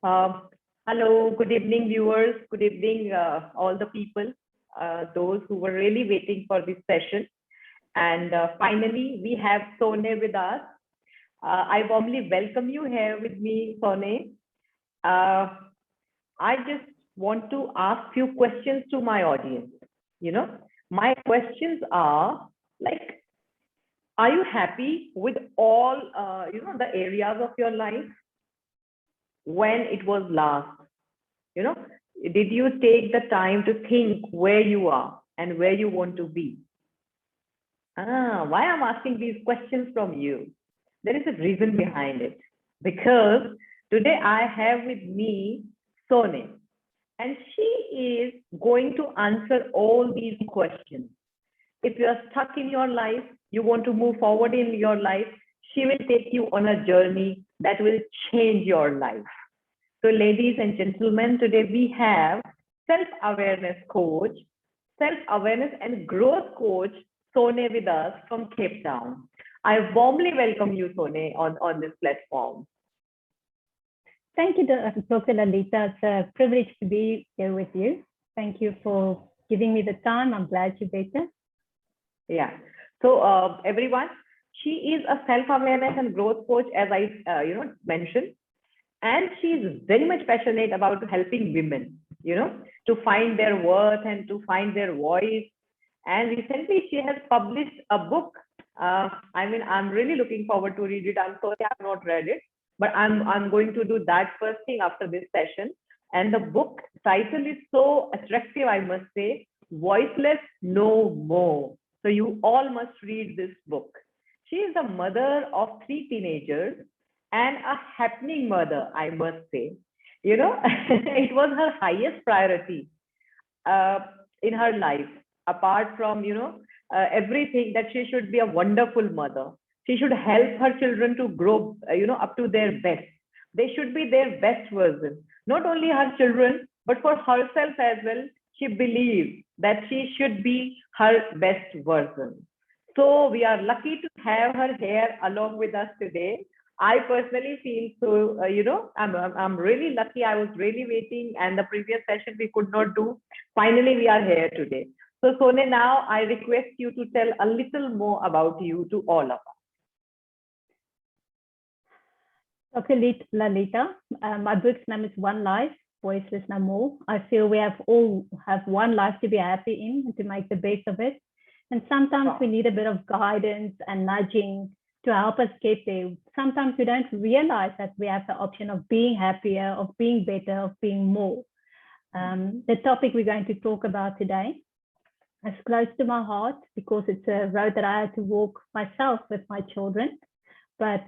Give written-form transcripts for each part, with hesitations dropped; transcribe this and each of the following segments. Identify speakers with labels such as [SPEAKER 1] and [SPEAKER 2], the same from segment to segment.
[SPEAKER 1] Uh, Hello, good evening, viewers. Good evening, all the people, those who were really waiting for this session. And finally, we have Sone with us. I warmly welcome you here with me, Sone. Uh, I just want to ask few questions to my audience. You know, my questions are like, are you happy with all, the areas of your life when it was last? You know, did you take the time to think where you are and where you want to be? Why I'm asking these questions from you? There is a reason behind it. Because today I have with me Sone, and she is going to answer all these questions. If you are stuck in your life, you want to move forward in your life, she will take you on a journey that will change your life. So, ladies and gentlemen, today we have self-awareness coach, self-awareness and growth coach, Sone with us from Cape Town. I warmly welcome you, Sone, on this platform.
[SPEAKER 2] Thank you, Dr. Lalita. It's a privilege to be here with you. Thank you for giving me the time. I'm glad you're better.
[SPEAKER 1] Yeah. So, everyone, she is a self-awareness and growth coach, as I mentioned. And she's very much passionate about helping women, to find their worth and to find their voice. And recently she has published a book. I'm really looking forward to read it. I'm sorry I've not read it, but I'm going to do that first thing after this session. And the book title is so attractive, I must say, Voiceless No More. So you all must read this book. She is the mother of 3 teenagers and a happening mother, I must say. It was her highest priority in her life, apart from, everything, that she should be a wonderful mother. She should help her children to grow, up to their best. They should be their best version. Not only her children, but for herself as well. She believes that she should be her best version. So we are lucky to have her here along with us today. I personally feel so, I'm really lucky. I was really waiting, and the previous session we could not do. Finally, we are here today. So, Sone, now I request you to tell a little more about you to all of us.
[SPEAKER 2] Dr. Lalita, my book's name is One Life, Voiceless No More. I feel we all have one life to be happy in and to make the best of it. And sometimes we need a bit of guidance and nudging to help us get there. Sometimes we don't realize that we have the option of being happier, of being better, of being more. The topic we're going to talk about today is close to my heart because it's a road that I had to walk myself with my children. But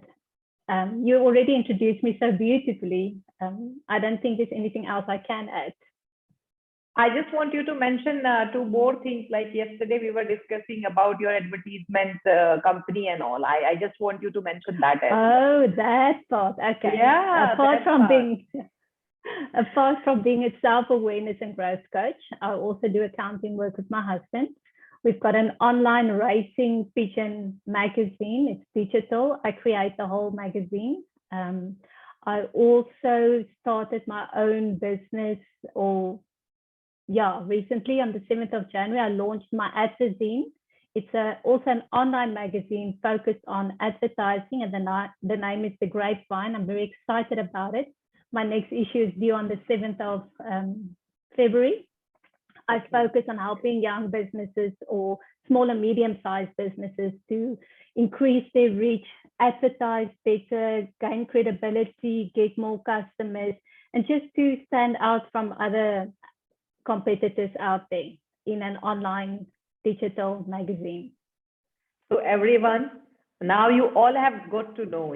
[SPEAKER 2] you already introduced me so beautifully. I don't think there's anything else I can add.
[SPEAKER 1] I just want you to mention 2 more things. Like yesterday, we were discussing about your advertisement company and all. I just want you to mention that as
[SPEAKER 2] well. Oh, that part. Okay.
[SPEAKER 1] Yeah.
[SPEAKER 2] Apart from being a self-awareness and growth coach, I also do accounting work with my husband. We've got an online racing pigeon magazine. It's digital. I create the whole magazine. I also started my own business recently on the 7th of January, I launched my Advertising. It's also an online magazine focused on advertising, and the name is The Grapevine. I'm very excited about it. My next issue is due on the 7th of February. I focus on helping young businesses or small and medium-sized businesses to increase their reach, advertise better, gain credibility, get more customers, and just to stand out from other competitors out there in an online digital magazine.
[SPEAKER 1] So everyone, now you all have got to know,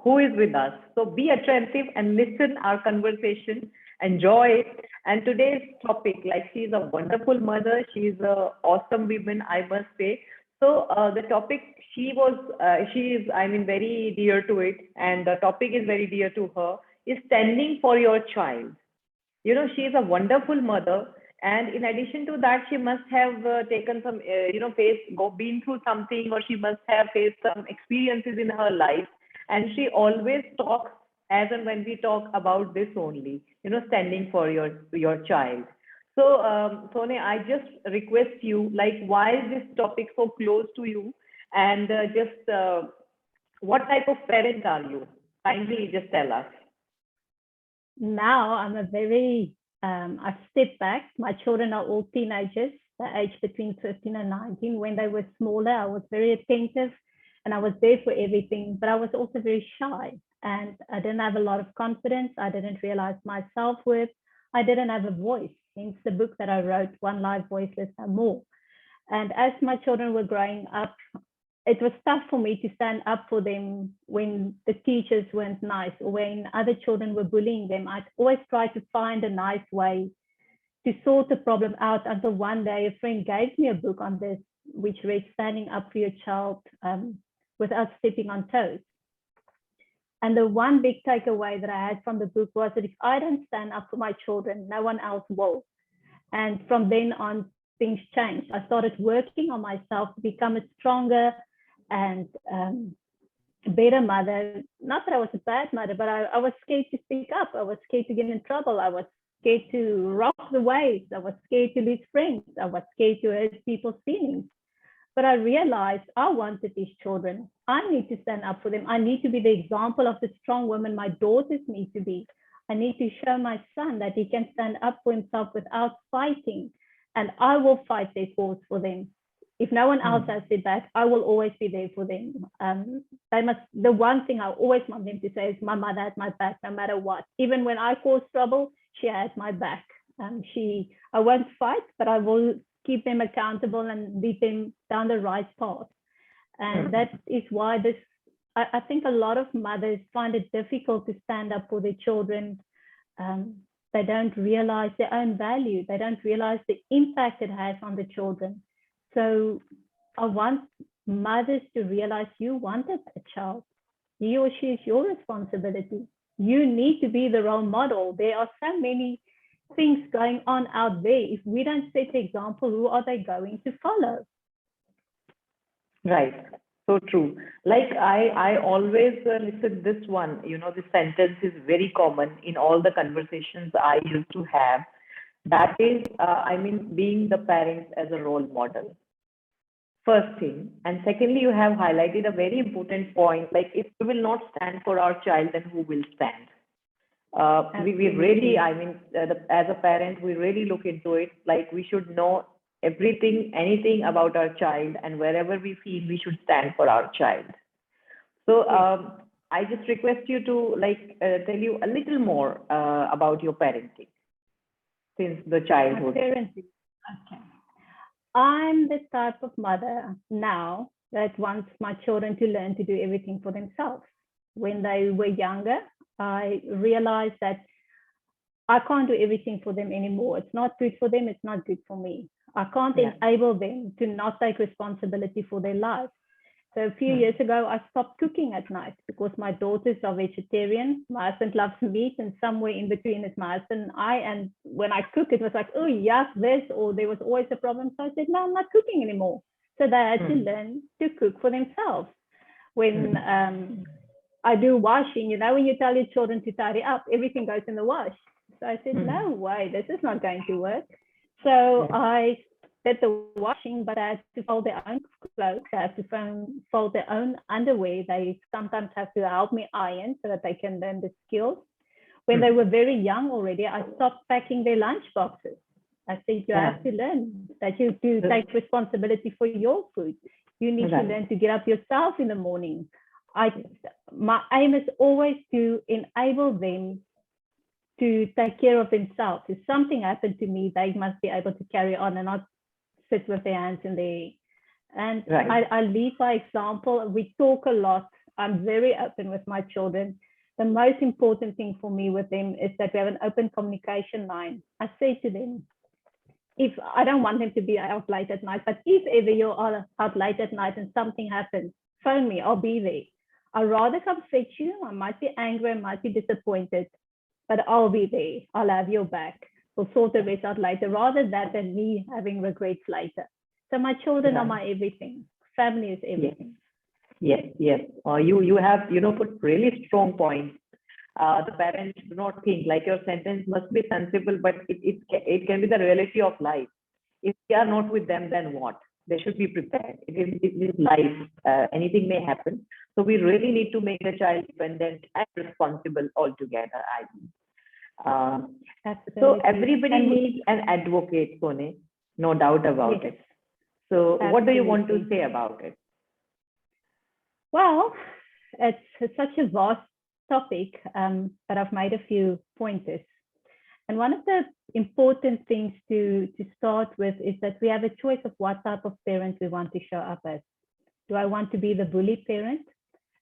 [SPEAKER 1] who is with us. So be attentive and listen our conversation, enjoy it. And today's topic, like, she's a wonderful mother. She's an awesome woman, I must say. So the topic, she is, very dear to it. And the topic is very dear to her, is standing for your child. She is a wonderful mother, and in addition to that, she must have taken some, been through something, or she must have faced some experiences in her life. And she always talks as and when we talk about this only, standing for your child. So, Sone, I just request you, like, why is this topic so close to you? And what type of parent are you? Kindly just tell us.
[SPEAKER 2] Now I'm a very, I've stepped back. My children are all teenagers, they're aged between 15 and 19. When they were smaller, I was very attentive and I was there for everything, but I was also very shy and I didn't have a lot of confidence. I didn't realize my self-worth. I didn't have a voice, hence the book that I wrote, One Life, Voiceless No More. And as my children were growing up, it was tough for me to stand up for them when the teachers weren't nice or when other children were bullying them. I'd always try to find a nice way to sort the problem out until one day a friend gave me a book on this, which read Standing Up for Your Child Without Stepping on Toes. And the one big takeaway that I had from the book was that if I don't stand up for my children, no one else will. And from then on, things changed. I started working on myself to become a stronger and better mother. Not that I was a bad mother, but I was scared to speak up. I was scared to get in trouble. I was scared to rock the waves. I was scared to lose friends. I was scared to hurt people's feelings. But I realized I wanted these children. I need to stand up for them. I need to be the example of the strong woman my daughters need to be. I need to show my son that he can stand up for himself without fighting. And I will fight their cause for them. If no one else has their back, I will always be there for them. The one thing I always want them to say is, my mother had my back no matter what. Even when I caused trouble, she had my back. I won't fight, but I will keep them accountable and lead them down the right path. And that is why I think a lot of mothers find it difficult to stand up for their children. They don't realize their own value. They don't realize the impact it has on the children. So I want mothers to realize you wanted a child. He or she is your responsibility. You need to be the role model. There are so many things going on out there. If we don't set the example, who are they going to follow?
[SPEAKER 1] Right. So true. Like I always listen this one, this sentence is very common in all the conversations I used to have. That is, being the parents as a role model. First thing. And secondly, you have highlighted a very important point, like if we will not stand for our child, then who will stand? We really, as a parent, we really look into it. Like we should know everything, anything about our child, and wherever we feel we should stand for our child. So I just request you to tell you a little more about your parenting since the childhood.
[SPEAKER 2] Parenting. Okay. I'm the type of mother now that wants my children to learn to do everything for themselves. When they were younger, I realized that I can't do everything for them anymore. It's not good for them. It's not good for me. I can't enable them to not take responsibility for their lives. So a few years ago, I stopped cooking at night because my daughters are vegetarian. My husband loves meat, and somewhere in between is my husband and I. And when I cook, it was like, oh, yuck, this, or there was always a problem. So I said, no, I'm not cooking anymore. So they had to learn to cook for themselves. When I do washing, when you tell your children to tidy up, everything goes in the wash. So I said, no way, this is not going to work. So I did the washing, but I had to fold their own clothes. I have to fold their own underwear. They sometimes have to help me iron so that they can learn the skills. When they were very young already, I stopped packing their lunch boxes. I said, you have to learn that you do take responsibility for your food. You need to learn to get up yourself in the morning. My aim is always to enable them to take care of themselves. If something happened to me, they must be able to carry on and not sit with their hands in the air. And I lead by example. We talk a lot. I'm very open with my children. The most important thing for me with them is that we have an open communication line. I say to them, if I don't want them to be out late at night, but if ever you are out late at night and something happens, phone me, I'll be there. I'd rather come fetch you. I might be angry, I might be disappointed, but I'll be there. I'll have your back. We'll sort the rest out later, rather that than me having regrets later. So my children are my everything. Family is everything.
[SPEAKER 1] Yes. You have, put really strong points. The parents do not think like your sentence must be sensible, but it can be the reality of life. If we are not with them, then what? They should be prepared. It is life. Anything may happen. So we really need to make the child dependent and responsible altogether, I think. So everybody needs an advocate, Sone, no doubt about it. So what do you want to say about it?
[SPEAKER 2] Well, it's such a vast topic, but I've made a few pointers. And one of the important things to start with is that we have a choice of what type of parent we want to show up as. Do I want to be the bully parent,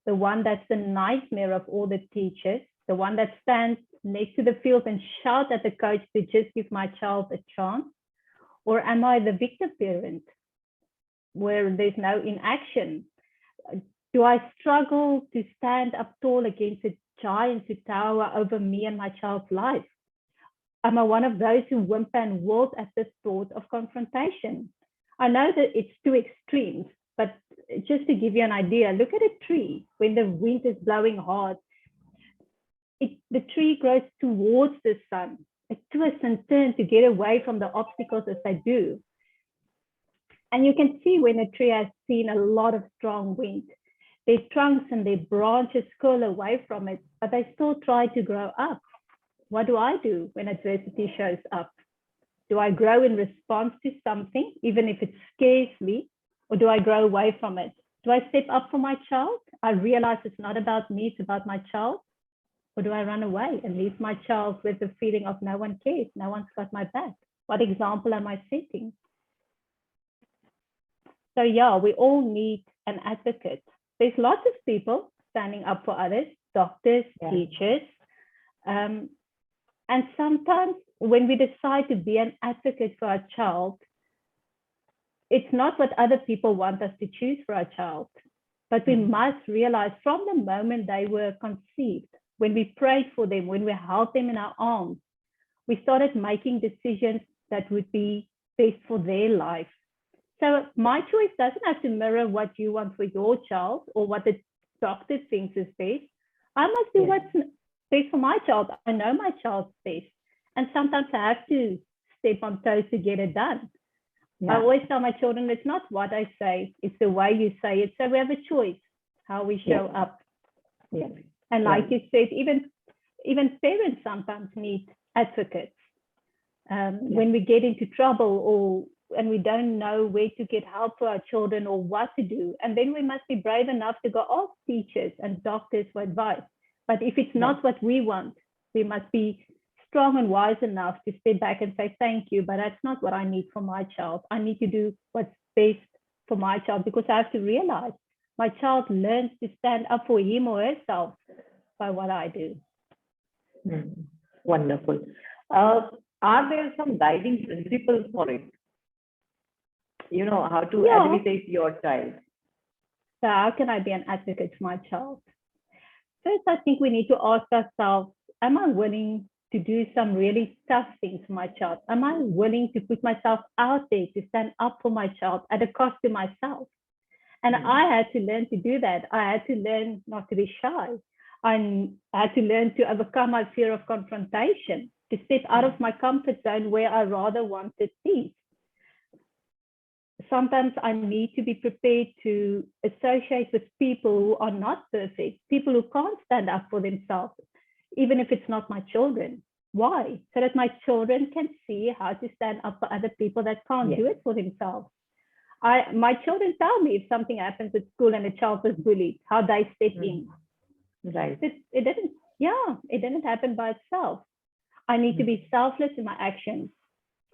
[SPEAKER 2] the one that's the nightmare of all the teachers, the one that stands next to the field and shout at the coach to just give my child a chance? Or am I the victim parent where there's no inaction? Do I struggle to stand up tall against a giant to tower over me and my child's life? Am I one of those who whimper and wilt at the thought of confrontation? I know that it's two extremes, but just to give you an idea, look at a tree when the wind is blowing hard. The tree grows towards the sun. It twists and turns to get away from the obstacles as they do. And you can see when a tree has seen a lot of strong wind, their trunks and their branches curl away from it, but they still try to grow up. What do I do when adversity shows up? Do I grow in response to something, even if it scares me, or do I grow away from it? Do I step up for my child? I realize it's not about me, it's about my child. Or do I run away and leave my child with the feeling of no one cares, no one's got my back? What example am I setting? So yeah, we all need an advocate. There's lots of people standing up for others, doctors, teachers. And sometimes when we decide to be an advocate for our child, it's not what other people want us to choose for our child, but we must realize from the moment they were conceived, when we prayed for them, when we held them in our arms, we started making decisions that would be best for their life. So my choice doesn't have to mirror what you want for your child or what the doctor thinks is best. I must do what's best for my child. I know my child's best. And sometimes I have to step on toes to get it done. I always tell my children, it's not what I say, it's the way you say it. So we have a choice how we show up. And like you said, even parents sometimes need advocates. When we get into trouble and we don't know where to get help for our children or what to do. And then we must be brave enough to go ask teachers and doctors for advice. But if it's not what we want, we must be strong and wise enough to step back and say, thank you, but that's not what I need for my child. I need to do what's best for my child, because I have to realize my child learns to stand up for him or herself by what I do.
[SPEAKER 1] Wonderful. Are there some guiding principles for it? You know, how to advocate your child.
[SPEAKER 2] So how can I be an advocate for my child? First, I think we need to ask ourselves, am I willing to do some really tough things for my child? Am I willing to put myself out there to stand up for my child at a cost to myself? And I had to learn to do that. I had to learn not to be shy. I had to learn to overcome my fear of confrontation, to step out of my comfort zone where I rather wanted peace. Sometimes I need to be prepared to associate with people who are not perfect, people who can't stand up for themselves, even if it's not my children. Why? So that my children can see how to stand up for other people that can't do it for themselves. My children tell me if something happens at school and a child is bullied, how they step in.
[SPEAKER 1] Right.
[SPEAKER 2] It didn't happen by itself. I need to be selfless in my actions.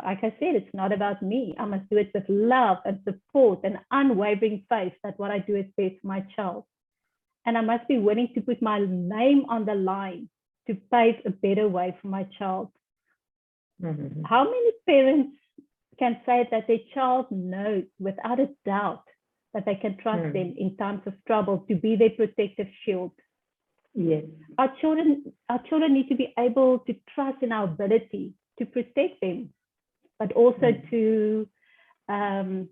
[SPEAKER 2] Like I said, it's not about me. I must do it with love and support and unwavering faith that what I do is best for my child. And I must be willing to put my name on the line to pave a better way for my child. How many parents can say that their child knows without a doubt that they can trust them in times of trouble to be their protective shield?
[SPEAKER 1] Yes.
[SPEAKER 2] Our children need to be able to trust in our ability to protect them, but also to have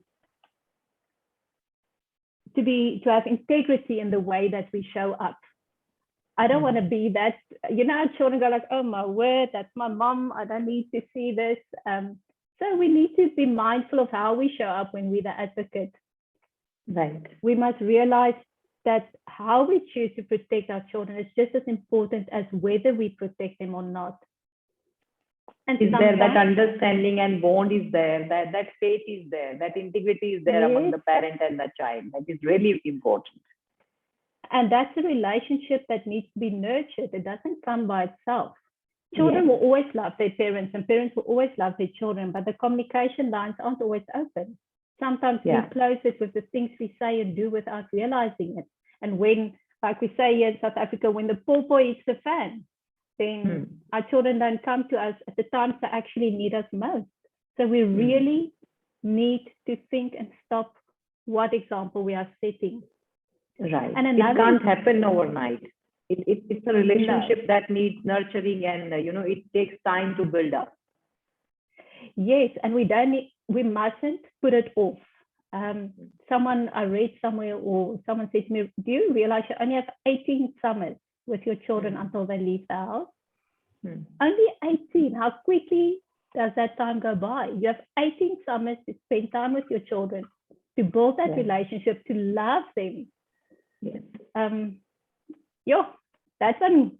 [SPEAKER 2] integrity in the way that we show up. I don't want to be that, children go like, oh my word, that's my mom. I don't need to see this. So we need to be mindful of how we show up when we're the advocate.
[SPEAKER 1] Right.
[SPEAKER 2] We must realize that how we choose to protect our children is just as important as whether we protect them or not. And
[SPEAKER 1] is there that understanding and bond is there, that faith is there, that integrity is there among the parent and the child. That is really important.
[SPEAKER 2] And that's a relationship that needs to be nurtured. It doesn't come by itself. Children will always love their parents and parents will always love their children, but the communication lines aren't always open. Sometimes we close it with the things we say and do without realizing it. And when, like we say here in South Africa, when the popo hits the fan, then our children don't come to us at the times they actually need us most. So we really need to think and stop what example we are setting.
[SPEAKER 1] Right. And it can't happen overnight. It's a relationship that needs nurturing and, it takes time to build up.
[SPEAKER 2] Yes, and we mustn't put it off. I read somewhere or someone said to me, do you realize you only have 18 summers with your children until they leave the house? Only 18. How quickly does that time go by? You have 18 summers to spend time with your children, to build that relationship, to love them. Yes. That one,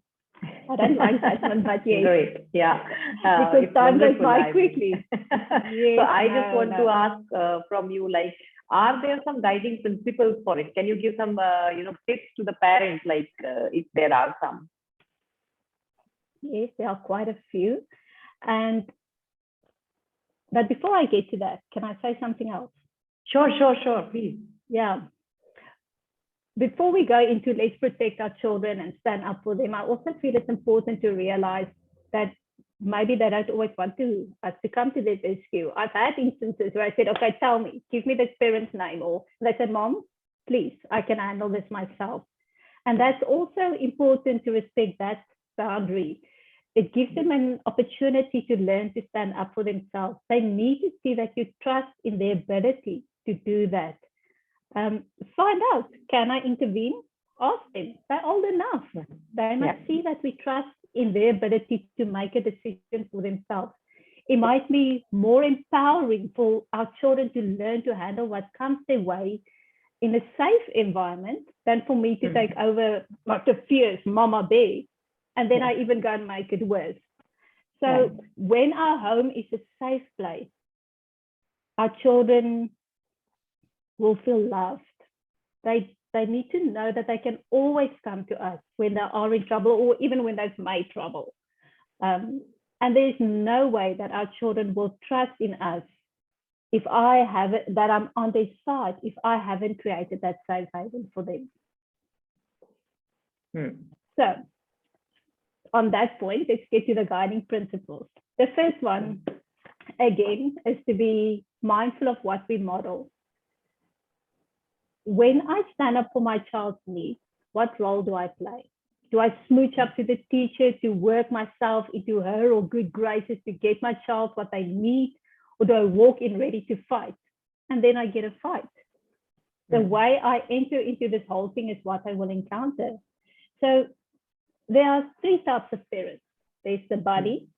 [SPEAKER 2] I don't like that one, but yes.
[SPEAKER 1] Great. Yeah.
[SPEAKER 2] Because time goes by quickly.
[SPEAKER 1] Yes, so I just want to ask from you, like, are there some guiding principles for it? Can you give some, tips to the parents, like if there are some?
[SPEAKER 2] Yes, there are quite a few. But before I get to that, can I say something else?
[SPEAKER 1] Sure, please.
[SPEAKER 2] Yeah. Before we go into let's protect our children and stand up for them, I also feel it's important to realize that maybe they don't always want us to come to their rescue. I've had instances where I said, okay, tell me, give me this parent's name. Or they said, Mom, please, I can handle this myself. And that's also important to respect that boundary. It gives them an opportunity to learn to stand up for themselves. They need to see that you trust in their ability to do that. Find out, can I intervene? Ask them. They're old enough. They must see that we trust in their ability to make a decision for themselves. It might be more empowering for our children to learn to handle what comes their way in a safe environment than for me to take over like the fierce mama bear, and then I even go and make it worse. So when our home is a safe place, our children will feel loved. They need to know that they can always come to us when they are in trouble or even when they've made trouble. And there's no way that our children will trust in us if I have it, that I'm on their side, if I haven't created that safe haven for them. So on that point, let's get to the guiding principles. The first one, again, is to be mindful of what we model. When I stand up for my child's needs, what role do I play? Do I smooch up to the teacher to work myself into her or good graces to get my child what they need? Or do I walk in ready to fight? And then I get a fight. The way I enter into this whole thing is what I will encounter. So there are three types of parents. There's the buddy,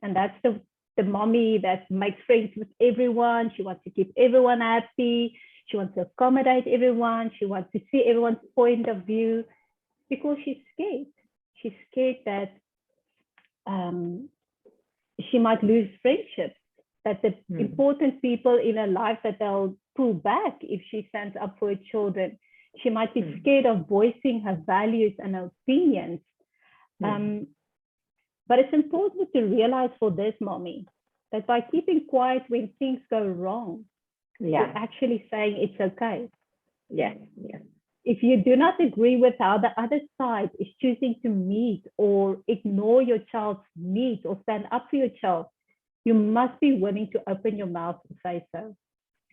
[SPEAKER 2] and that's the mommy that makes friends with everyone. She wants to keep everyone happy. She wants to accommodate everyone. She wants to see everyone's point of view because she's scared. She's scared that she might lose friendships, that the important people in her life, that they'll pull back if she stands up for her children. She might be scared of voicing her values and her opinions. But it's important to realize for this mommy that by keeping quiet when things go wrong, you're actually saying it's okay.
[SPEAKER 1] Yes.
[SPEAKER 2] If you do not agree with how the other side is choosing to meet or ignore your child's needs or stand up for your child, you must be willing to open your mouth and say so.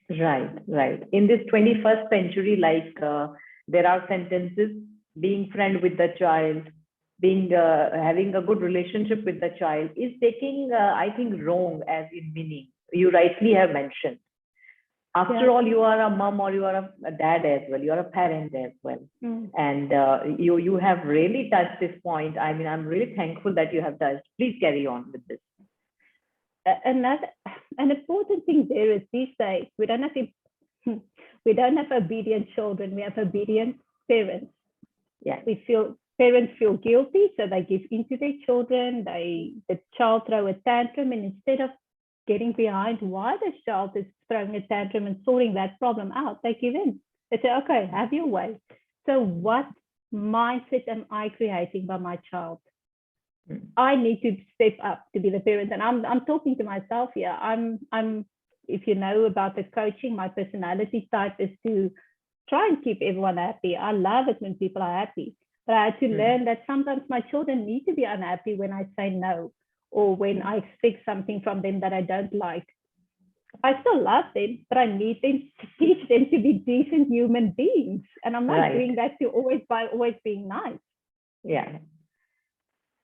[SPEAKER 1] Right. In this 21st century, like there are sentences, being friend with the child, being having a good relationship with the child is taking, I think, wrong as in meaning. You rightly have mentioned. After all, you are a mom or you are a dad as well. You are a parent as well. And you have really touched this point. I mean, I'm really thankful that you have touched. Please carry on with this.
[SPEAKER 2] An important thing there is these days, we don't have obedient children. We have obedient parents.
[SPEAKER 1] Yeah.
[SPEAKER 2] Parents feel guilty, so they give in to their children. The child throw a tantrum, and instead of getting behind why the child is throwing a tantrum and sorting that problem out, they give in. They say, okay, have your way. So what mindset am I creating by my child? I need to step up to be the parent. And I'm talking to myself here. I'm if you know about the coaching, my personality type is to try and keep everyone happy. I love it when people are happy. But I had to learn that sometimes my children need to be unhappy when I say no, or when I expect something from them that I don't like. I still love them, but I need them to teach them to be decent human beings. And I'm not doing that by always being nice.
[SPEAKER 1] Yeah.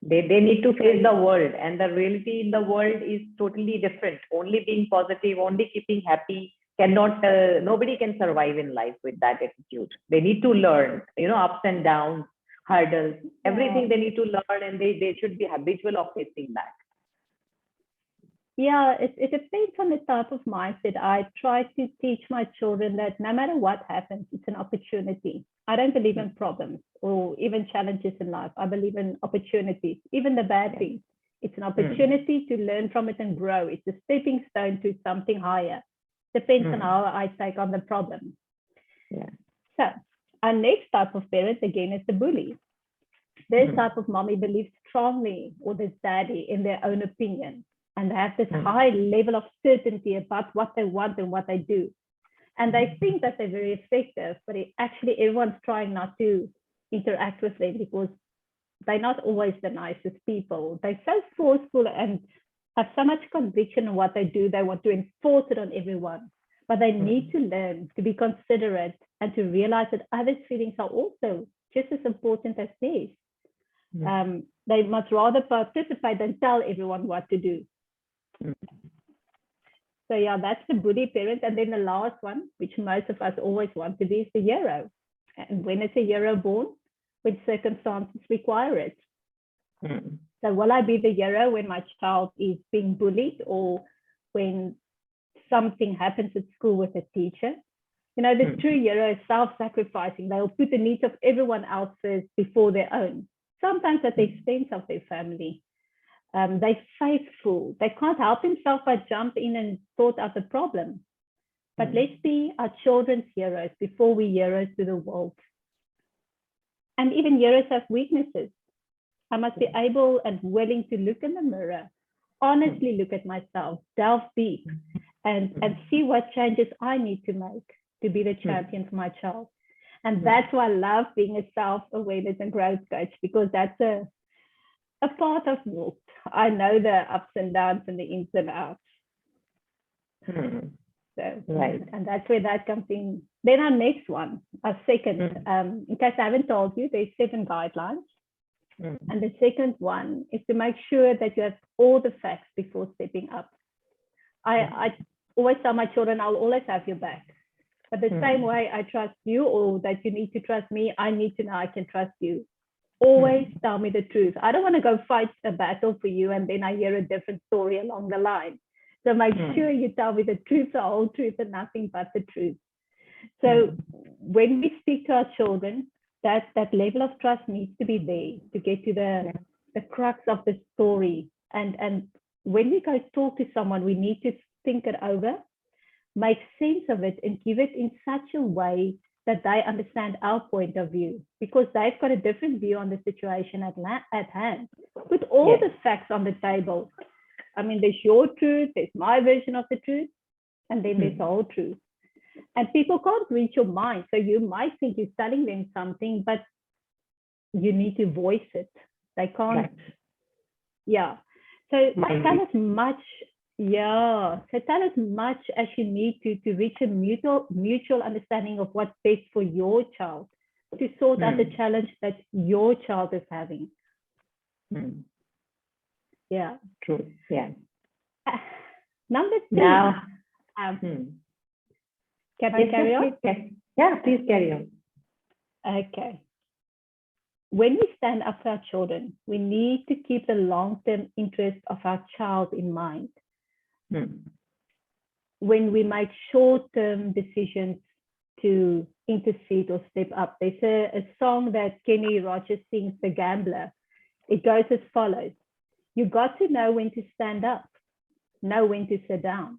[SPEAKER 1] They need to face the world, and the reality in the world is totally different. Only being positive, only keeping happy cannot, nobody can survive in life with that attitude. They need to learn, ups and downs, hurdles, everything they need to learn, and they should be habitual of facing that.
[SPEAKER 2] Yeah, it depends on the type of mindset. I try to teach my children that no matter what happens, it's an opportunity. I don't believe in problems or even challenges in life. I believe in opportunities, even the bad things. It's an opportunity to learn from it and grow. It's a stepping stone to something higher. Depends on how I take on the problem.
[SPEAKER 1] Yeah.
[SPEAKER 2] So our next type of parent, again, is the bully. This type of mommy believes strongly, or this daddy, in their own opinion. And they have this high level of certainty about what they want and what they do. And they think that they're very effective, but actually everyone's trying not to interact with them because they're not always the nicest people. They're so forceful and have so much conviction in what they do. They want to enforce it on everyone. But they need to learn to be considerate and to realize that others' feelings are also just as important as theirs. They must rather participate than tell everyone what to do. So yeah, that's the bully parent. And then the last one, which most of us always want to be, is the hero. And when is a hero born? When circumstances require it. So will I be the hero when my child is being bullied, or when something happens at school with a teacher? The true hero is self-sacrificing. They'll put the needs of everyone else first before their own, sometimes at the expense of their family. They're faithful. They can't help themselves but jump in and sort out the problem. But let's be our children's heroes before we're heroes to the world. And even heroes have weaknesses. I must be able and willing to look in the mirror, honestly look at myself, delve deep, and see what changes I need to make to be the champion for my child. And that's why I love being a self-awareness and growth coach, because that's a part of me. I know the ups and downs and the ins and outs. So,
[SPEAKER 1] right.
[SPEAKER 2] And that's where that comes in. Then our next one, our second, in case I haven't told you, there's 7 guidelines. And the second one is to make sure that you have all the facts before stepping up. I always tell my children, I'll always have your back. But the same way I trust you, or that you need to trust me, I need to know I can trust you. Always tell me the truth. I don't want to go fight a battle for you and then I hear a different story along the line. So make sure you tell me the truth, the whole truth, and nothing but the truth. So when we speak to our children, that level of trust needs to be there to get to the crux of the story. And when we go talk to someone, we need to think it over, make sense of it, and give it in such a way that they understand our point of view, because they've got a different view on the situation at hand. Put all the facts on the table. I mean, there's your truth, there's my version of the truth, and then there's the whole truth. And people can't read your mind. So you might think you're telling them something, but you need to voice it. They can't. Yeah. So tell as much. Yeah. So tell as much as you need to reach a mutual understanding of what's best for your child, to sort out the challenge that your child is having. Yeah.
[SPEAKER 1] True. Yeah.
[SPEAKER 2] Number 3.
[SPEAKER 1] Now,
[SPEAKER 2] Can I carry on?
[SPEAKER 1] Yeah, please carry on.
[SPEAKER 2] Okay. When we stand up for our children, we need to keep the long-term interest of our child in mind. When we make short-term decisions to intercede or step up, there's a song that Kenny Rogers sings, The Gambler. It goes as follows. You got to know when to stand up, know when to sit down,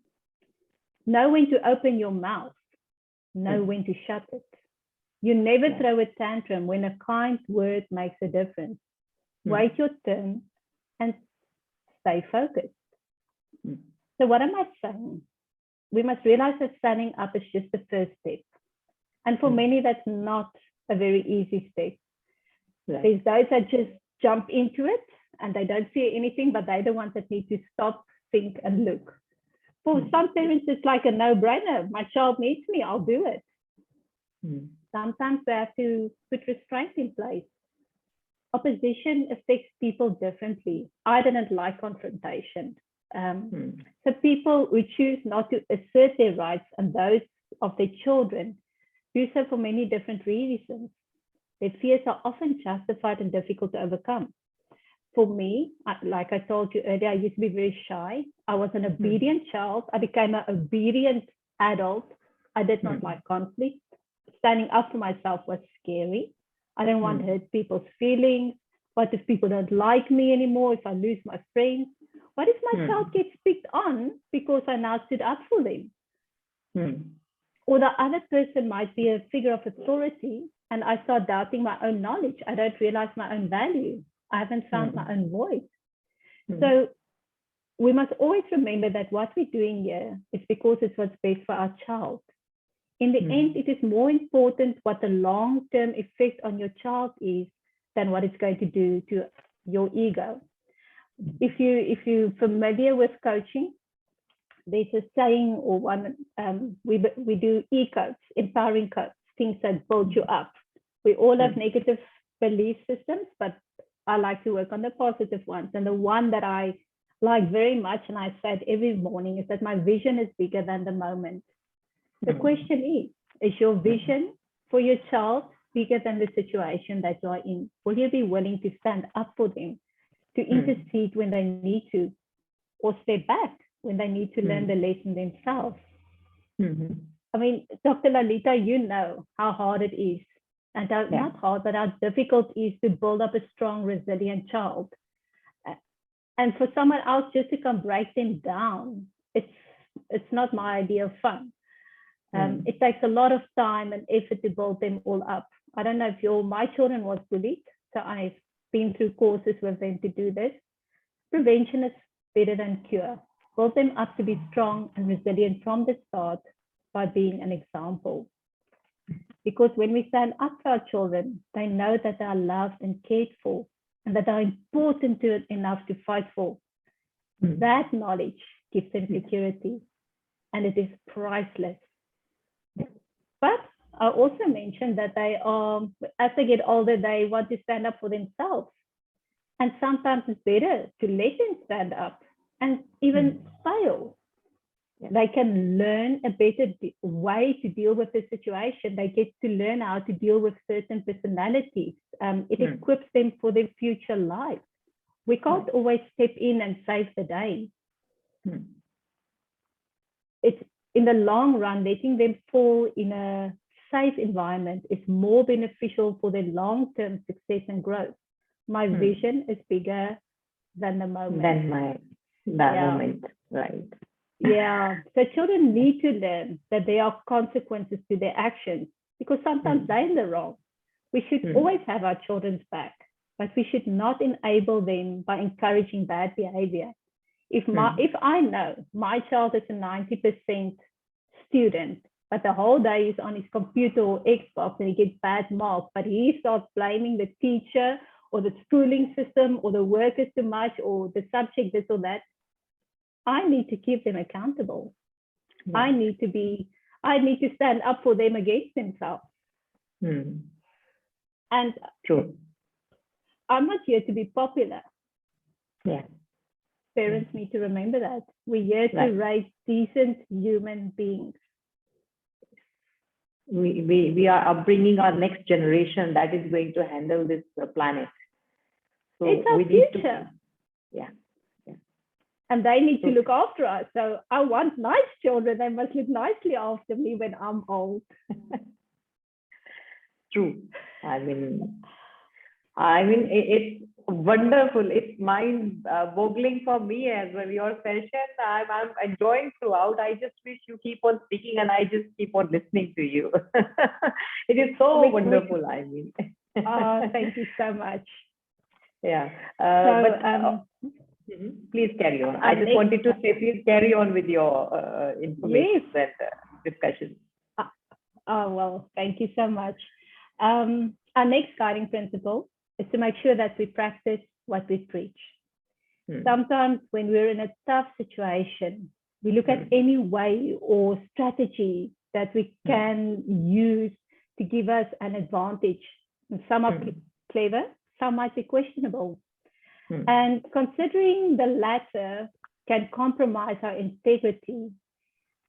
[SPEAKER 2] know when to open your mouth, know when to shut it. You never throw a tantrum when a kind word makes a difference. Wait your turn and stay focused. So what am I saying? We must realize that standing up is just the first step. And for many, that's not a very easy step. There's those that just jump into it and they don't see anything, but they're the ones that need to stop, think, and look. For some parents, it's like a no-brainer. My child needs me, I'll do it. Sometimes we have to put restraint in place. Opposition affects people differently. I didn't like confrontation. So people who choose not to assert their rights and those of their children do so for many different reasons. Their fears are often justified and difficult to overcome. For me, like I told you earlier, I used to be very shy. I was an obedient child. I became an obedient adult. I did not like conflict. Standing up for myself was scary. I didn't want to hurt people's feelings. What if people don't like me anymore? If I lose my friends? What if my child gets picked on because I now stood up for them? Or the other person might be a figure of authority and I start doubting my own knowledge. I don't realize my own value. I haven't found my own voice. So we must always remember that what we're doing here is because it's what's best for our child. In the end, it is more important what the long-term effect on your child is than what it's going to do to your ego. If you're familiar with coaching, there's a saying or one, we do e-coach, empowering coach, things that build you up. We all have negative belief systems, but I like to work on the positive ones. And the one that I like very much, and I say it every morning, is that my vision is bigger than the moment. The question is your vision for your child bigger than the situation that you are in? Will you be willing to stand up for them, to intercede when they need to, or step back when they need to learn the lesson themselves? I mean, Dr. Lalita, you know how hard it is, and not hard, but how difficult it is to build up a strong, resilient child. And for someone else just to come break them down, it's not my idea of fun. It takes a lot of time and effort to build them all up. I don't know if my children was bullied, so I've been through courses with them to do this. Prevention is better than cure. Build them up to be strong and resilient from the start by being an example. Because when we stand up for our children, they know that they are loved and cared for and that they are important to it enough to fight for. That knowledge gives them security and it is priceless. But I also mentioned that they as they get older, they want to stand up for themselves. And sometimes it's better to let them stand up and even fail. They can learn a better way to deal with the situation. They get to learn how to deal with certain personalities. It equips them for their future life. We can't always step in and save the day. It's in the long run, letting them fall in a safe environment is more beneficial for their long-term success and growth. My vision is bigger than the moment.
[SPEAKER 1] Moment, right?
[SPEAKER 2] Yeah, so children need to learn that there are consequences to their actions because sometimes they're in the wrong. We should always have our children's back, but we should not enable them by encouraging bad behavior. If I know my child is a 90% student, but the whole day is on his computer or Xbox and he gets bad marks, but he starts blaming the teacher or the schooling system or the work is too much or the subject this or that, I need to keep them accountable. I need to stand up for them against themselves. And I'm not here to be popular. Parents need to remember that. We're here to raise decent human beings.
[SPEAKER 1] we are upbringing our next generation that is going to handle this planet. So
[SPEAKER 2] it's our
[SPEAKER 1] we need
[SPEAKER 2] future.
[SPEAKER 1] Yeah.
[SPEAKER 2] And they need to look after us. So I want nice children. They must look nicely after me when I'm old.
[SPEAKER 1] True. I mean, it's wonderful. It's mind-boggling for me as well. Your session, I'm enjoying throughout. I just wish you keep on speaking, and I just keep on listening to you. It is so wonderful. I mean.
[SPEAKER 2] Thank you so much.
[SPEAKER 1] Yeah.
[SPEAKER 2] So,
[SPEAKER 1] please carry on. I just wanted to say, please carry on with your information and discussion.
[SPEAKER 2] Well, thank you so much. Our next guiding principle is to make sure that we practice what we preach. Sometimes when we're in a tough situation, we look at any way or strategy that we can use to give us an advantage. And some are clever, some might be questionable. And considering the latter can compromise our integrity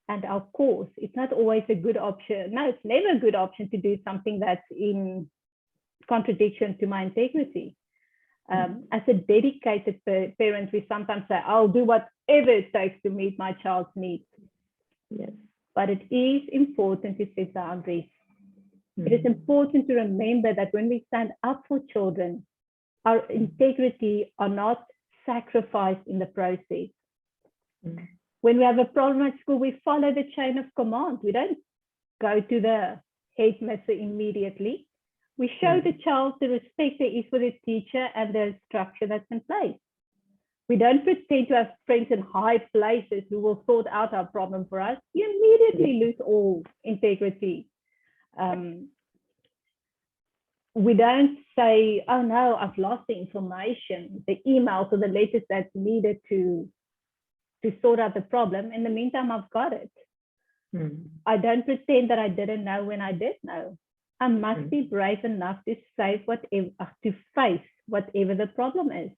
[SPEAKER 2] and our cause, it's not always a good option. No, it's never a good option to do something that's in contradiction to my integrity. As a dedicated parent, we sometimes say, I'll do whatever it takes to meet my child's needs.
[SPEAKER 1] Yes.
[SPEAKER 2] But it is important to set boundaries. It is important to remember that when we stand up for children, our integrity are not sacrificed in the process. When we have a problem at school, we follow the chain of command. We don't go to the headmaster immediately. We show the child the respect there is for the teacher and the structure that's in place. We don't pretend to have friends in high places who will sort out our problem for us. You immediately lose all integrity. We don't say, oh no, I've lost the information, the emails or the letters that's needed to sort out the problem. In the meantime, I've got it. I don't pretend that I didn't know when I did know. I must be brave enough to face whatever the problem is.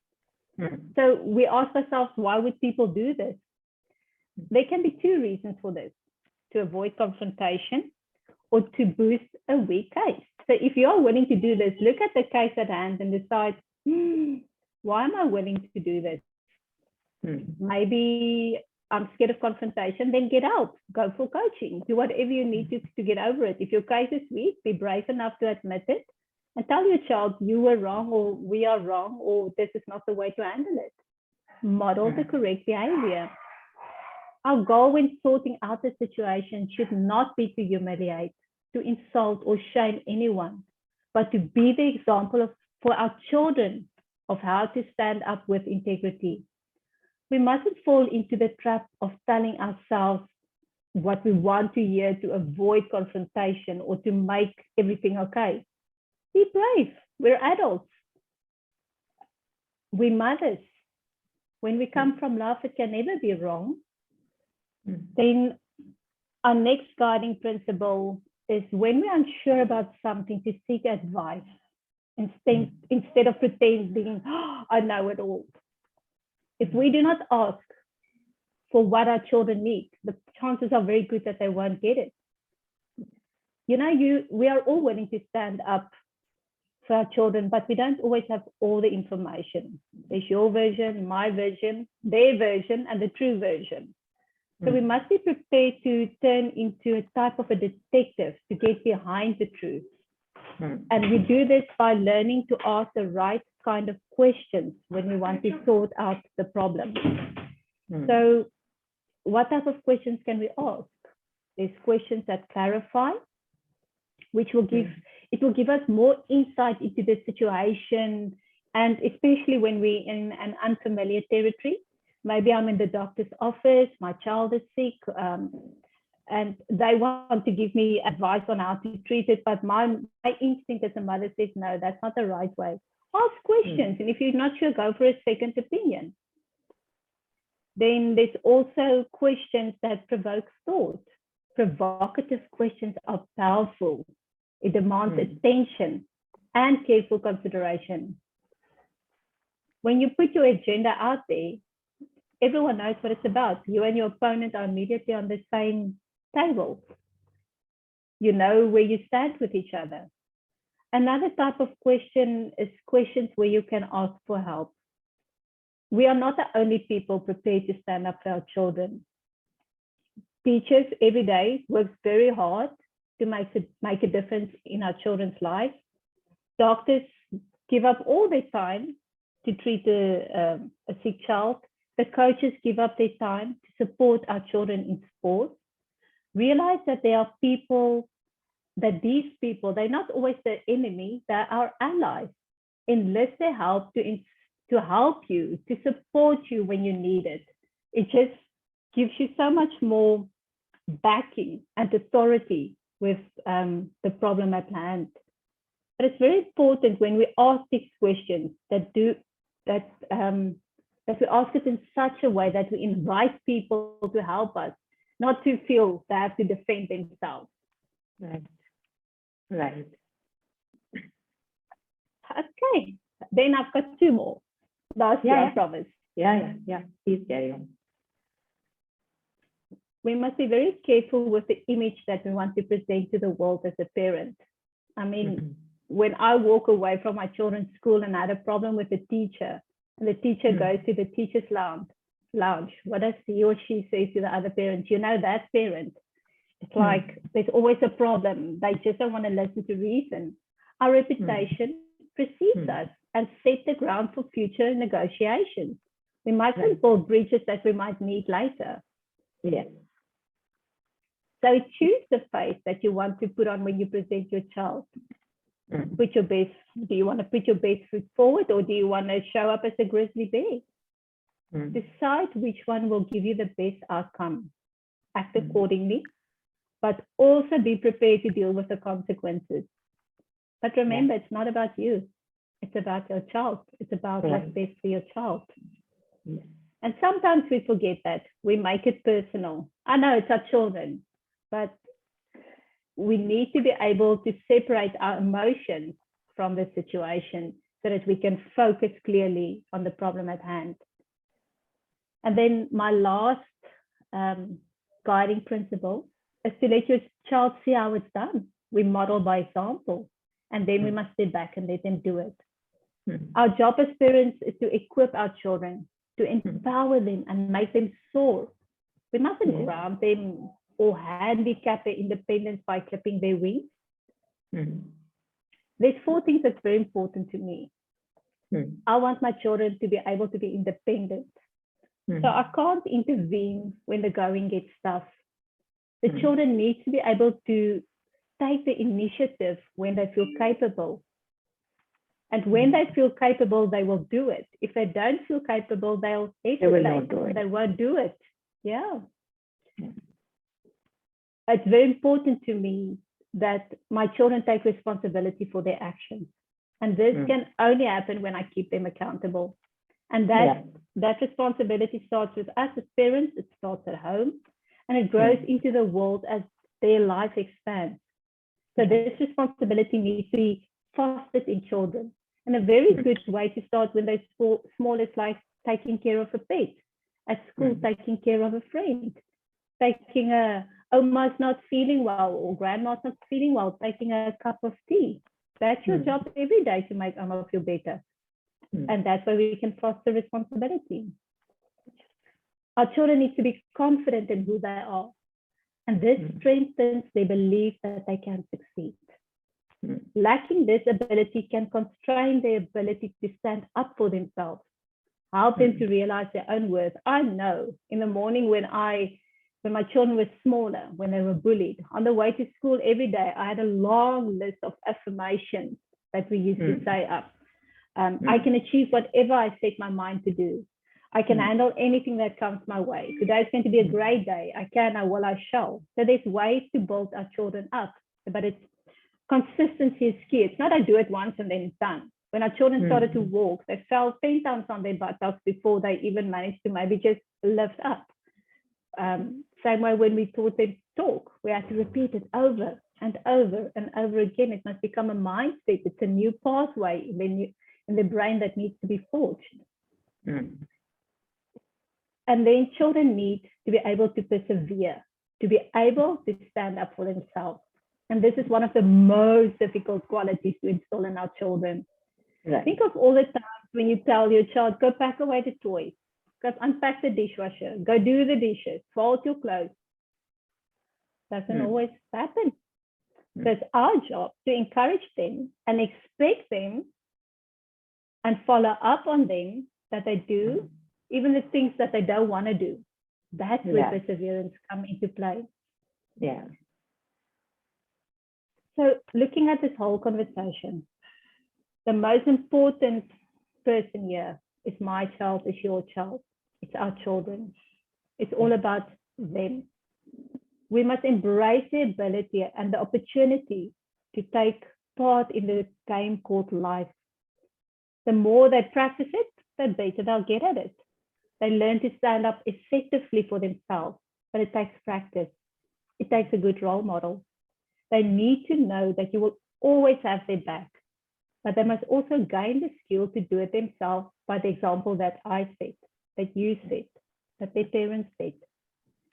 [SPEAKER 2] So we ask ourselves, why would people do this? There can be two reasons for this: to avoid confrontation or to boost a weak case. So if you're willing to do this, look at the case at hand and decide, why am I willing to do this? Maybe I'm scared of confrontation, then get out, go for coaching, do whatever you need to get over it. If your case is weak, be brave enough to admit it and tell your child you were wrong, or we are wrong, or this is not the way to handle it. Model the correct behavior. Our goal when sorting out the situation should not be to humiliate, to insult or shame anyone, but to be the example for our children of how to stand up with integrity. We mustn't fall into the trap of telling ourselves what we want to hear to avoid confrontation or to make everything okay. Be brave. We're adults. We're mothers. When we come from love, it can never be wrong. Then our next guiding principle is when we're unsure about something, to seek advice instead of pretending, I know it all. If we do not ask for what our children need, the chances are very good that they won't get it. We are all willing to stand up for our children, but we don't always have all the information. There's your version, my version, their version, and the true version. So we must be prepared to turn into a type of a detective to get behind the truth. And we do this by learning to ask the right kind of questions when we want to sort out the problem. So what type of questions can we ask? There's questions that clarify, which will give us more insight into the situation, and especially when we're in an unfamiliar territory. Maybe I'm in the doctor's office, my child is sick, and they want to give me advice on how to treat it, but my instinct as a mother says, no, that's not the right way. Ask questions, and if you're not sure, go for a second opinion. Then there's also questions that provoke thought. Provocative questions are powerful. It demands attention and careful consideration. When you put your agenda out there, everyone knows what it's about. You and your opponent are immediately on the same table. You know where you stand with each other. Another type of question is questions where you can ask for help. We are not the only people prepared to stand up for our children. Teachers every day work very hard to make a difference in our children's lives. Doctors give up all their time to treat a sick child. The coaches give up their time to support our children in sports. Realize that there are people, that these people, they're not always the enemy, they're our allies. Enlist their help to help you, to support you when you need it. It just gives you so much more backing and authority with the problem at hand. But it's very important when we ask these questions that we ask it in such a way that we invite people to help us, not to feel they have to defend themselves.
[SPEAKER 1] Right. Right.
[SPEAKER 2] Okay. Then I've got two more. Last year, I promise.
[SPEAKER 1] Yeah. Please carry on.
[SPEAKER 2] We must be very careful with the image that we want to present to the world as a parent. I mean, when I walk away from my children's school and I had a problem with the teacher, and the teacher goes to the teacher's lounge, what does he or she say to the other parents? You know, that parent, it's like there's always a problem. They just don't want to listen to reason. Our reputation precedes us and set the ground for future negotiations. We mustn't build bridges that we might need later.
[SPEAKER 1] Yes.
[SPEAKER 2] So choose the face that you want to put on when you present your child. Put your best. Do you want to put your best foot forward, or do you want to show up as a grizzly bear? Decide which one will give you the best outcome. Act accordingly, but also be prepared to deal with the consequences. But remember, it's not about you. It's about your child. It's about what's best for your child. And sometimes we forget that. We make it personal. I know it's our children, but we need to be able to separate our emotions from the situation so that we can focus clearly on the problem at hand. And then my last guiding principle is to let your child see how it's done. We model by example, and then we must step back and let them do it. Our job as parents is to equip our children, to empower them and make them soar. We mustn't ground them or handicap their independence by clipping their wings. There's four things that's very important to me. I want my children to be able to be independent. So I can't intervene when the going gets tough. The children need to be able to take the initiative when they feel capable. And when they feel capable, they will do it. If they don't feel capable, they'll hesitate. They won't do it. Yeah. It's very important to me that my children take responsibility for their actions. And this can only happen when I keep them accountable. And that responsibility starts with us as parents. It starts at home, and it grows into the world as their life expands. So this responsibility needs to be fostered in children. And a very good way to start when they're small is like taking care of a pet. At school, taking care of a friend. Taking Oma's not feeling well or grandma's not feeling well, taking a cup of tea. That's your job every day to make Oma feel better. And that's why we can foster responsibility. Our children need to be confident in who they are. And this strengthens their belief that they can succeed. Lacking this ability can constrain their ability to stand up for themselves, help them to realize their own worth. I know in the morning when my children were smaller, when they were bullied, on the way to school every day, I had a long list of affirmations that we used to say up. I can achieve whatever I set my mind to do. I can handle anything that comes my way. Today is going to be a great day. I can, I will, I shall. So there's ways to build our children up, but it's consistency is key. It's not I do it once and then it's done. When our children started to walk, they fell 10 times on their buttocks before they even managed to maybe just lift up. Same way when we taught them to talk, we had to repeat it over and over and over again. It must become a mindset. It's a new pathway in the brain that needs to be forged. And then children need to be able to persevere, to be able to stand up for themselves. And this is one of the most difficult qualities to install in our children.
[SPEAKER 1] Right.
[SPEAKER 2] Think of all the times when you tell your child, go pack away the toys, go unpack the dishwasher, go do the dishes, fold your clothes. Doesn't always happen. So it's our job to encourage them and expect them and follow up on them that they do, even the things that they don't want to do. That's where perseverance comes into play.
[SPEAKER 1] Yeah.
[SPEAKER 2] So looking at this whole conversation, the most important person here is my child, is your child. It's our children. It's all about them. We must embrace the ability and the opportunity to take part in the game called life. The more they practice it, the better they'll get at it. They learn to stand up effectively for themselves, but it takes practice. It takes a good role model. They need to know that you will always have their back, but they must also gain the skill to do it themselves by the example that I set, that you set, that their parents set.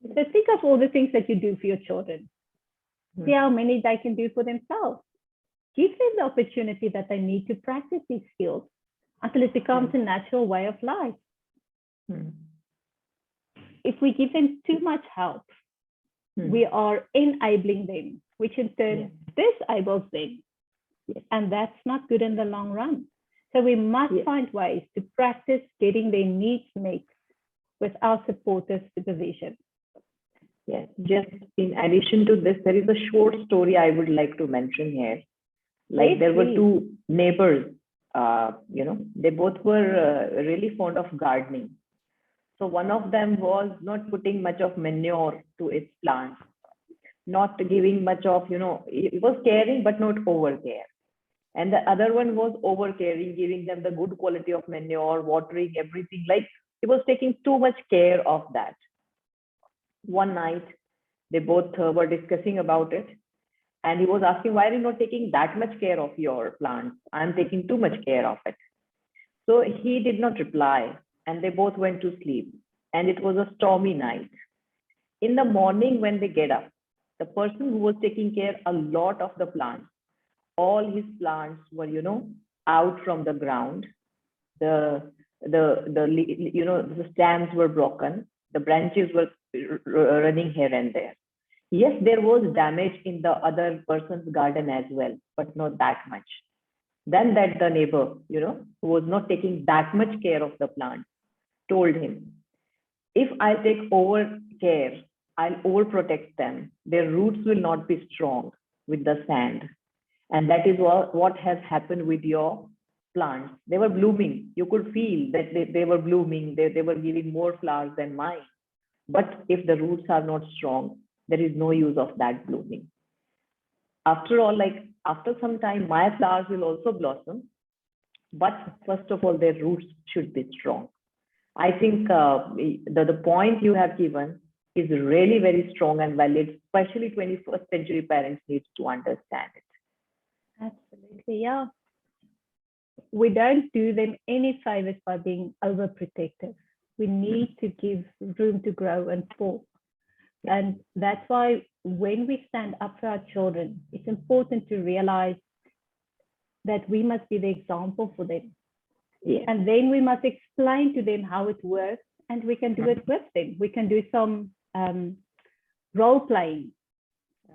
[SPEAKER 2] So think of all the things that you do for your children. See how many they can do for themselves. Give them the opportunity that they need to practice these skills until it becomes a natural way of life. If we give them too much help, we are enabling them, which in turn disables them. And that's not good in the long run. So we must find ways to practice getting their needs met with our supportive supervision.
[SPEAKER 1] Yes, just in addition to this, there is a short story I would like to mention here. Like there were two neighbors, they both were really fond of gardening. So one of them was not putting much of manure to its plants, not giving much of, it was caring, but not over care. And the other one was over caring, giving them the good quality of manure, watering everything. Like he was taking too much care of that. One night, they both were discussing about it. And he was asking, why are you not taking that much care of your plants? I'm taking too much care of it. So he did not reply. And they both went to sleep. And it was a stormy night. In the morning, when they get up, the person who was taking care a lot of the plants, all his plants were, out from the ground. The stems were broken. The branches were running here and there. Yes, there was damage in the other person's garden as well, but not that much. Then that the neighbor, who was not taking that much care of the plant, told him, if I take over care, I'll overprotect them. Their roots will not be strong with the sand. And that is what has happened with your plants. They were blooming. You could feel that they were blooming. They were giving more flowers than mine. But if the roots are not strong, there is no use of that blooming. After all, after some time, my flowers will also blossom. But first of all, their roots should be strong. I think the point you have given is really very strong and valid, especially 21st century parents need to understand it.
[SPEAKER 2] Absolutely, yeah. We don't do them any favors by being overprotective. We need to give room to grow and fall. And that's why when we stand up for our children, it's important to realize that we must be the example for them. Yeah. And then we must explain to them how it works, and we can do it with them. We can do some role playing,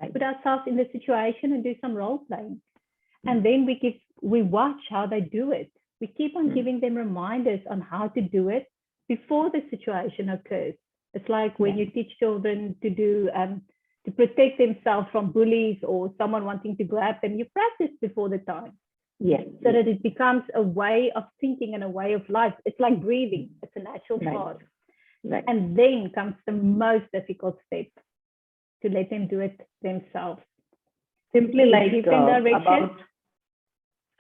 [SPEAKER 2] right? Put ourselves in the situation and do some role playing. And then we watch how they do it. We keep on giving them reminders on how to do it before the situation occurs. It's like when you teach children to do to protect themselves from bullies or someone wanting to grab them. You practice before the time. Yes. So that it becomes a way of thinking and a way of life. It's like breathing. It's a natural part. Right. And then comes the most difficult step, to let them do it themselves.
[SPEAKER 1] Simply like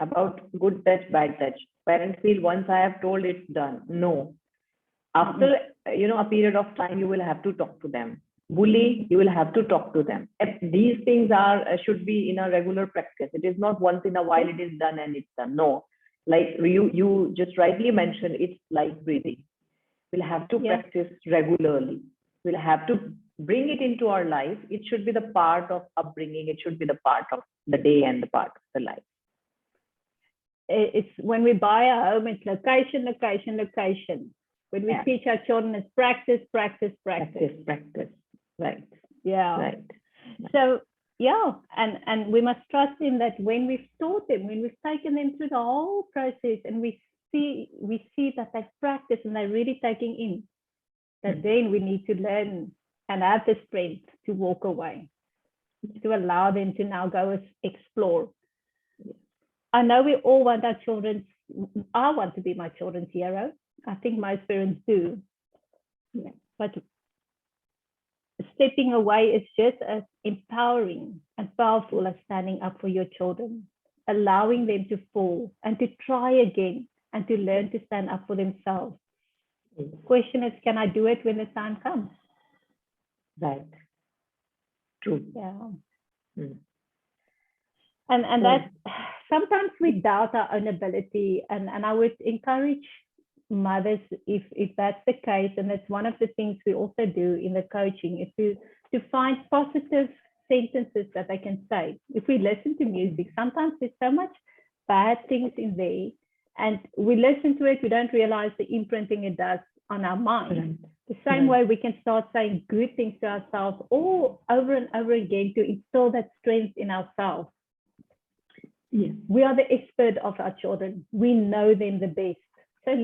[SPEAKER 1] about good touch, bad touch. Parents feel once I have told, it's done. No. After a period of time, you will have to talk to them. Bully, you will have to talk to them. These things should be in a regular practice. It is not once in a while it is done and it's done. No, like you just rightly mentioned, it's like breathing. We'll have to practice regularly. We'll have to bring it into our life, it should be the part of upbringing. It should be the part of the day and the part of the life.
[SPEAKER 2] It's when we buy a home, it's location, location, location. When we teach our children, it's practice, practice, practice.
[SPEAKER 1] Practice. Right.
[SPEAKER 2] Yeah.
[SPEAKER 1] Right.
[SPEAKER 2] So yeah, and we must trust in that when we've taught them, when we've taken them through the whole process, and we see that they practice and they're really taking in, that then we need to learn and have the strength to walk away, to allow them to now go explore. I know we all want our children. I want to be my children's hero. I think most parents do. Yeah. But stepping away is just as empowering and powerful as standing up for your children, allowing them to fall and to try again and to learn to stand up for themselves. The question is, can I do it when the time comes?
[SPEAKER 1] Right. True.
[SPEAKER 2] Yeah. And that sometimes we doubt our own ability, and I would encourage mothers, if that's the case, and that's one of the things we also do in the coaching, is to find positive sentences that they can say. If we listen to music, sometimes there's so much bad things in there, and we listen to it, we don't realize the imprinting it does on our mind. The same way we can start saying good things to ourselves all over and over again to instill that strength in ourselves. We are the expert of our children. We know them the best. So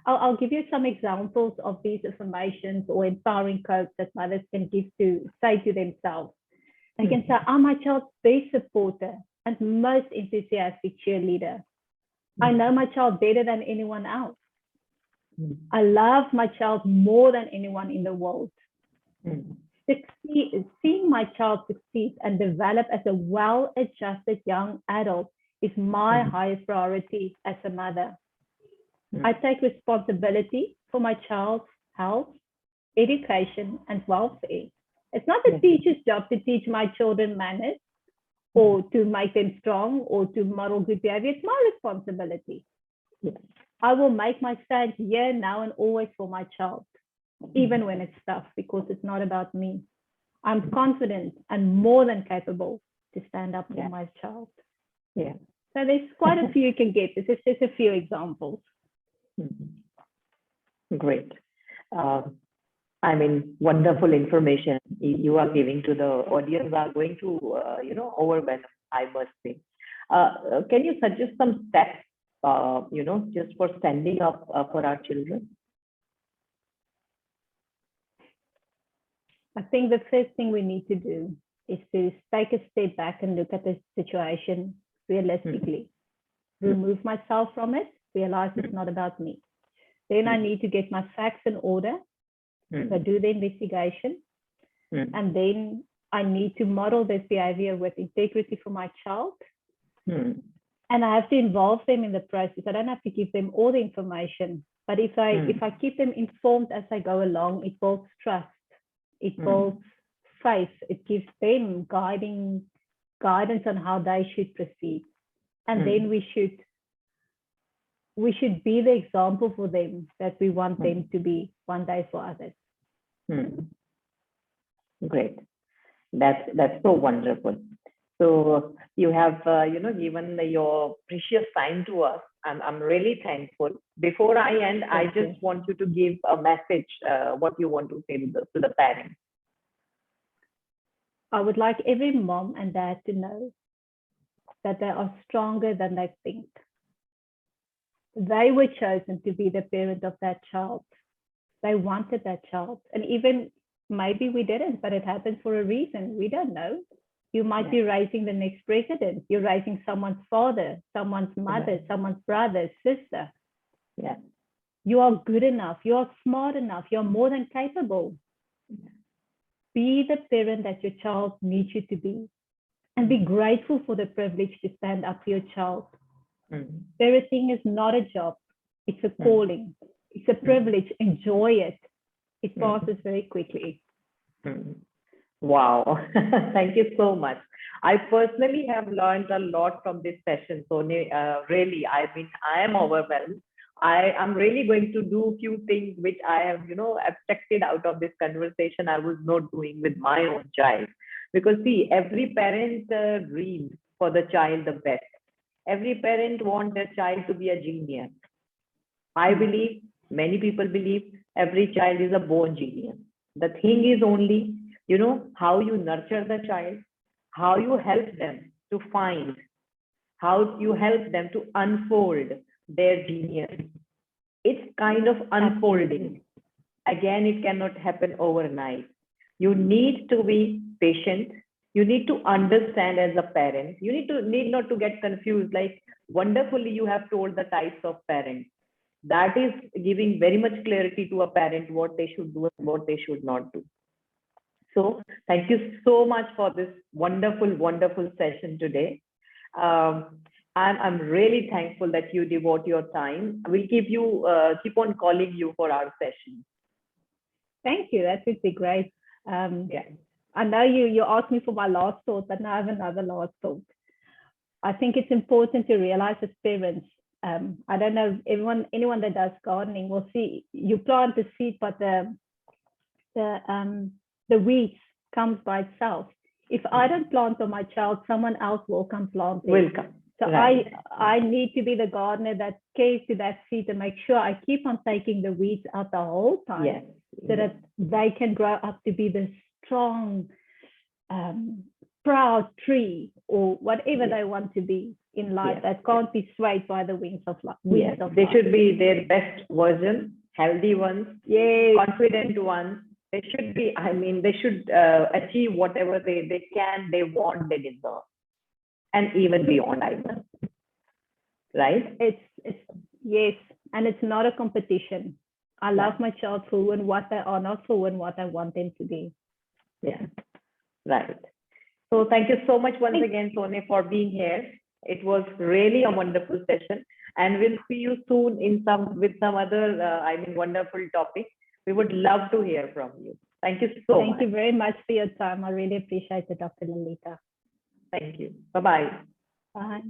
[SPEAKER 2] I'll give you some examples of these affirmations or empowering quotes that mothers can say to themselves. They can say, I'm my child's best supporter and most enthusiastic cheerleader. I know my child better than anyone else. I love my child more than anyone in the world. Seeing my child succeed and develop as a well-adjusted young adult is my highest priority as a mother. I take responsibility for my child's health, education, and welfare. It's not the teacher's job to teach my children manners or to make them strong or to model good behavior. It's my responsibility. I will make my stand here, now, and always for my child, even when it's tough, because it's not about me. I'm confident and more than capable to stand up for my child. So there's quite a few you can get. This is just a few examples.
[SPEAKER 1] Great. I mean, wonderful information you are giving to the audience. Are going to, overwhelm, I must say. Can you suggest some steps, just for standing up for our children?
[SPEAKER 2] I think the first thing we need to do is to take a step back and look at the situation realistically. Remove myself from it, realize it's not about me. Then I need to get my facts in order. So do the investigation. And then I need to model this behavior with integrity for my child. And I have to involve them in the process. I don't have to give them all the information, but if I keep them informed as I go along, it builds trust. It builds faith. It gives them guidance on how they should proceed. And then we should be the example for them that we want them to be one day for others.
[SPEAKER 1] Great. That's so wonderful. So you have, given your precious time to us. I'm really thankful. Before I end, I just want you to give a message, what you want to say to the parents.
[SPEAKER 2] I would like every mom and dad to know that they are stronger than they think. They were chosen to be the parent of that child. They wanted that child. And even maybe we didn't, but it happened for a reason. We don't know. You might be raising the next president. You're raising someone's father, someone's mother, someone's brother, sister. You are good enough. You are smart enough. You're more than capable. Be the parent that your child needs you to be. And be grateful for the privilege to stand up for your child. Parenting is not a job. It's a calling. It's a privilege. Enjoy it. It passes very quickly.
[SPEAKER 1] Wow. Thank you so much. I personally have learned a lot from this session. So really, I am overwhelmed. I am really going to do few things which I have, abstracted out of this conversation. I was not doing with my own child. Because see, every parent dreams for the child the best. Every parent wants their child to be a genius. I believe, many people believe, every child is a born genius. The thing is only, how you nurture the child, how you help them to find, how you help them to unfold their genius. It's kind of unfolding. Again, it cannot happen overnight. You need to be patient. You need to understand as a parent. You need not to get confused. Like, wonderfully, you have told the types of parents. That is giving very much clarity to a parent what they should do and what they should not do. So thank you so much for this wonderful, wonderful session today. I'm really thankful that you devote your time. We'll keep on calling you for our session.
[SPEAKER 2] Thank you. That would be great.
[SPEAKER 1] Yeah.
[SPEAKER 2] I know you asked me for my last thought, but now I have another last thought. I think it's important to realize as parents, I don't know, anyone that does gardening will see you plant the seed, but the weeds comes by itself. If I don't plant on my child, someone else will come plant it.
[SPEAKER 1] Will come.
[SPEAKER 2] So right. I need to be the gardener that cares to that seed and make sure I keep on taking the weeds out the whole time.
[SPEAKER 1] Yes.
[SPEAKER 2] So that they can grow up to be this strong, proud tree or whatever they want to be in life, that can't be swayed by the winds of life.
[SPEAKER 1] They should be their best version, healthy ones, confident ones. They should be, they should achieve whatever they can, they want, they deserve. And even beyond, I know. Right?
[SPEAKER 2] It's yes, and it's not a competition. I love my child for who and what they are, not for who and what I want them to be.
[SPEAKER 1] Yeah, right. So thank you so much once again, Sonia, for being here. It was really a wonderful session, and we'll see you soon with some other, wonderful topic. We would love to hear from you. Thank you so much.
[SPEAKER 2] Thank you very much for your time. I really appreciate it, Dr. Lalita.
[SPEAKER 1] Thank you. Bye-bye.
[SPEAKER 2] Bye.